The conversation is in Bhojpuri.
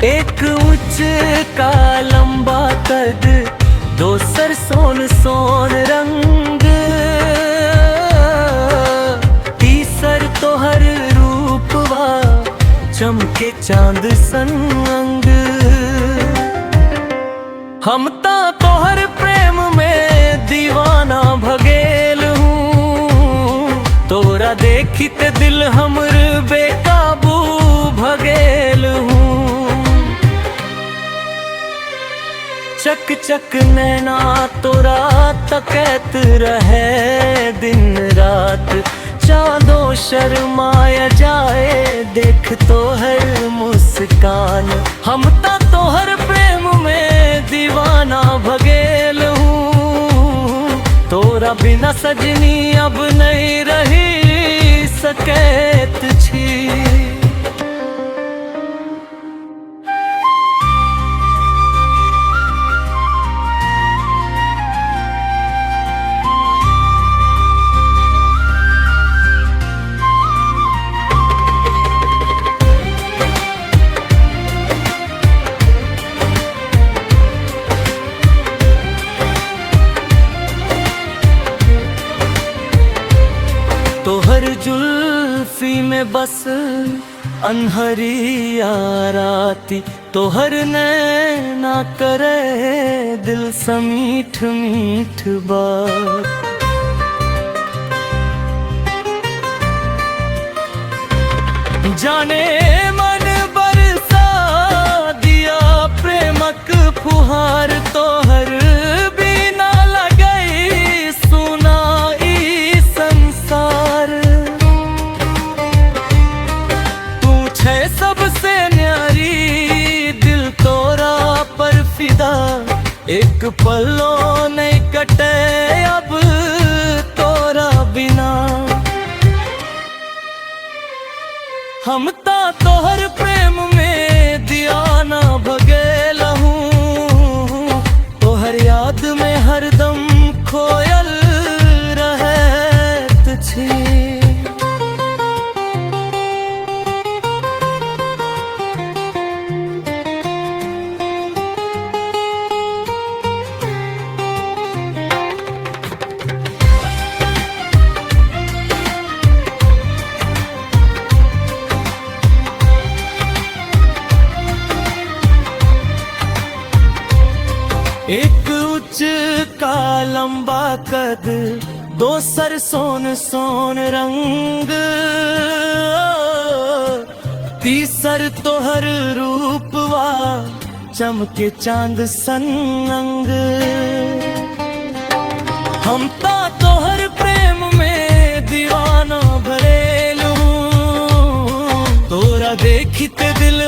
एक उच्च का लंबा कद, दोसर सोन सोन रंग, तीसर तोहर रूपवा चमके चांद सन अंग। हम ता तोहर प्रेम में दीवाना भगेल हूँ, तोरा देखी ते दिल हमर बेकाबू भगेल हूँ। चक चक नैना तोरा तकैत रहे दिन रात, चाँदो शर्माया जाए देख तोहर मुस्कान। हम ता तोहर प्रेम में दीवाना भगेल हूँ, तोरा बिना सजनी अब नहीं रही सकैत छी। तोहर जुल्फी में बस अनहरिया राती, तोहर नैना करे दिल से मीठ मीठ बात। जाने मन बरसा दिया प्रेमक फुहार, तोहर बिना लगई सुना ई संसार। तू छे सबसे न्यारी दिल तोरा पर फिदा, एक पल्लो नहीं कटे अब तोरा बिना। हम ता तोहर प्रेम में दीवाना भगेल हूँ, तोहर याद में हरदम खोयल रहत छी। एक उच्च का लंबा कद, दोसर सोन सोन रंग, तीसर तोहर रूपवा चमके चांद सन अंग। हम ता तोहर प्रेम में दीवाना भरेल हूँ, तोरा देखी ते दिल